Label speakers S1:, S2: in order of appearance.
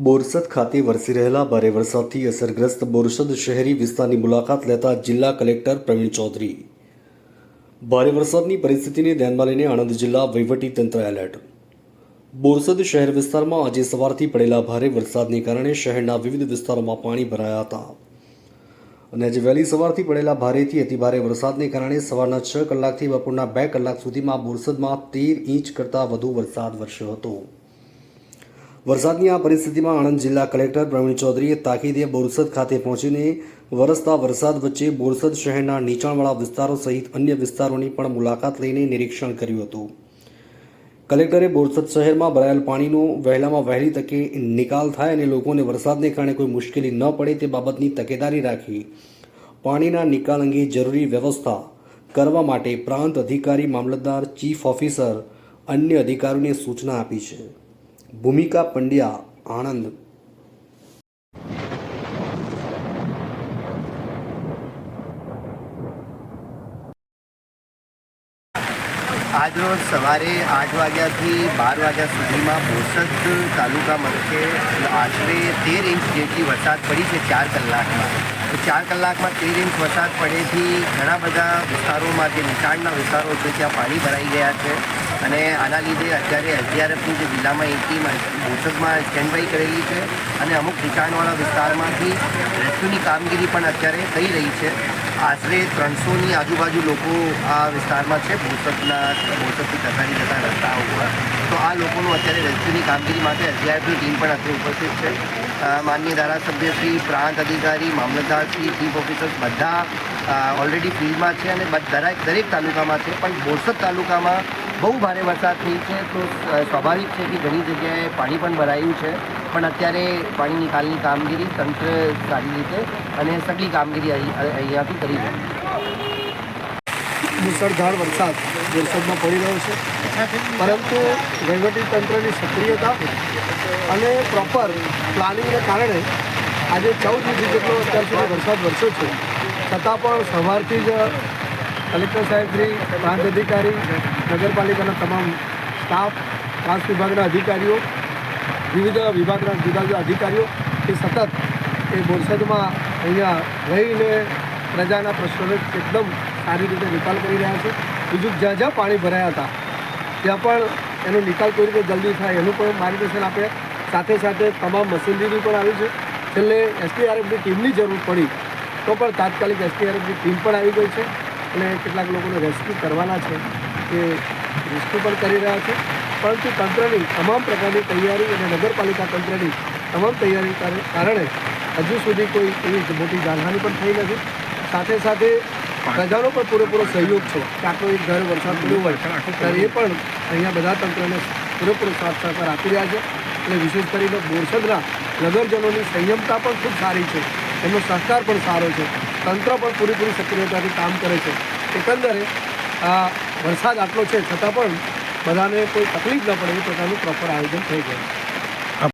S1: બોરસદ ખાતે વરસી રહેલા ભારે વરસાદથી અસરગ્રસ્ત બોરસદ શહેરી વિસ્તારની મુલાકાત લેતા જિલ્લા કલેક્ટર પ્રવીણ ચૌધરી. ભારે વરસાદની પરિસ્થિતિને ધ્યાનમાં લઈને આણંદ જિલ્લા વહીવટીતંત્ર એલર્ટ. બોરસદ શહેર વિસ્તારમાં આજે સવારથી પડેલા ભારે વરસાદને કારણે શહેરના વિવિધ વિસ્તારોમાં પાણી ભરાયા હતા અને આજે વહેલી સવારથી પડેલા ભારેથી અતિભારે વરસાદને કારણે સવારના 6 કલાકથી બપોરના 2 કલાક સુધીમાં બોરસદમાં 13 ઇંચ કરતાં વધુ વરસાદ વરસ્યો હતો. વરસાદની આ પરિસ્થિતિમાં આણંદ જિલ્લા કલેક્ટર પ્રવીણ ચૌધરીએ તાકીદે બોરસદ ખાતે પહોંચીને વરસતા વરસાદ વચ્ચે બોરસદ શહેરના નીચાણવાળા વિસ્તારો સહિત અન્ય વિસ્તારોની પણ મુલાકાત લઈને નિરીક્ષણ કર્યું હતું. કલેક્ટરે બોરસદ શહેરમાં ભરાયેલ પાણીનો વહેલામાં વહેલી તકે નિકાલ થાય અને લોકોને વરસાદને કારણે કોઈ મુશ્કેલી ન પડે તે બાબતની તકેદારી રાખી પાણીના નિકાલ અંગે જરૂરી વ્યવસ્થા કરવા માટે પ્રાંત અધિકારી, મામલતદાર, ચીફ ઓફિસર, અન્ય અધિકારીઓને સૂચના આપી છે. ભૂમિકા પંડ્યા, આણંદ.
S2: આજરોજ સવારે 8 વાગ્યાથી 12 વાગ્યા સુધીમાં બોરસદ તાલુકા મથકે આશરે 13 ઇંચ જેટલી વરસાદ પડી છે 4 કલાકમાં. તો 4 કલાકમાં 13 ઇંચ વરસાદ પડેથી ઘણા બધા વિસ્તારોમાં જે નીચાણના વિસ્તારો છે ત્યાં પાણી ભરાઈ ગયા છે અને આના લીધે અત્યારે એસડીઆરએફની જે જિલ્લામાં એક ટીમ બોરસદમાં સ્ટેન્ડ બાય કરેલી છે અને અમુક નીચાણવાળા વિસ્તારમાંથી રેસ્ક્યુની કામગીરી પણ અત્યારે થઈ રહી છે. આશરે 300ની આજુબાજુ લોકો આ વિસ્તારમાં છે બોરસદથી કસારી જતા રસ્તા ઉપર. તો આ લોકોનું અત્યારે રેસ્ક્યુની કામગીરી માટે એસડીઆરએફની ટીમ પણ અત્યારે ઉપસ્થિત છે. માનનીય ધારાસભ્યશ્રી, પ્રાંત અધિકારી, મામલતદારશ્રી, ચીફ ઓફિસર્સ બધા ઓલરેડી ફિલ્ડમાં છે અને દરેક તાલુકામાં છે. પણ બોરસદ તાલુકામાં બહુ ભારે વરસાદ થઈ છે તો સ્વાભાવિક છે કે ઘણી જગ્યાએ પાણી પણ ભરાયું છે. પણ અત્યારે પાણી નિકાલની કામગીરી તંત્ર સારી રીતે અને સગલી કામગીરી અહીંયાથી કરી છે.
S3: મુસળધાર વરસાદ બોરસદમાં પડી રહ્યો છે, પરંતુ વહીવટીતંત્રની સક્રિયતા અને પ્રોપર પ્લાનિંગને કારણે આજે 14 ઇંચ જેટલો અત્યાર સુધી વરસાદ વરસ્યો છે. છતાં પણ સવારથી જ કલેક્ટર સાહેબશ્રી, પ્રાંત અધિકારી, નગરપાલિકાના તમામ સ્ટાફ, ટ્રાન્સ વિભાગના અધિકારીઓ, વિવિધ વિભાગના જુદા જુદા અધિકારીઓ એ સતત એ બોરસદમાં અહીંયા રહીને પ્રજાના પ્રશ્નોનો એકદમ સારી રીતે નિકાલ કરી રહ્યા છે. બીજું જ્યાં જ્યાં પાણી ભરાયા હતા ત્યાં પણ એનો નિકાલ કઈ રીતે જલ્દી થાય એનું પણ માર્ગદર્શન આપે. સાથે સાથે તમામ મશીનરી પણ આવી છે. છેલ્લે એસડીઆરએફની ટીમની જરૂર પડી તો પણ તાત્કાલિક એસડીઆરએફની ટીમ પણ આવી ગઈ છે અને કેટલાક લોકોને રેસ્ક્યુ કરવાના છે એ રેસ્ક્યુ પણ કરી રહ્યા છે. પરંતુ તંત્રની તમામ પ્રકારની તૈયારી અને નગરપાલિકા તંત્રની તમામ તૈયારી કારણે હજુ સુધી કોઈ એવી મોટી જાનહાની પણ થઈ નથી. સાથે સાથે પ્રજાનો પણ પૂરેપૂરો સહયોગ છે કે આટલો એક ઘર વરસાદ પડ્યો હોય ત્યારે એ પણ અહીંયા બધા તંત્રને પૂરેપૂરો સાથ સહકાર આપી રહ્યા છે. એટલે વિશેષ કરીને બોરસદના નગરજનોની સંયમતા પણ ખૂબ સારી છે, એમનો સહકાર પણ સારો છે, તંત્ર પણ પૂરેપૂરી સક્રિયતાથી કામ કરે છે. એકંદરે આ વરસાદ આટલો છે છતાં પણ બધાને કોઈ તકલીફ ન પડે એ પ્રકારનું પ્રોપર આયોજન થઈ ગયું.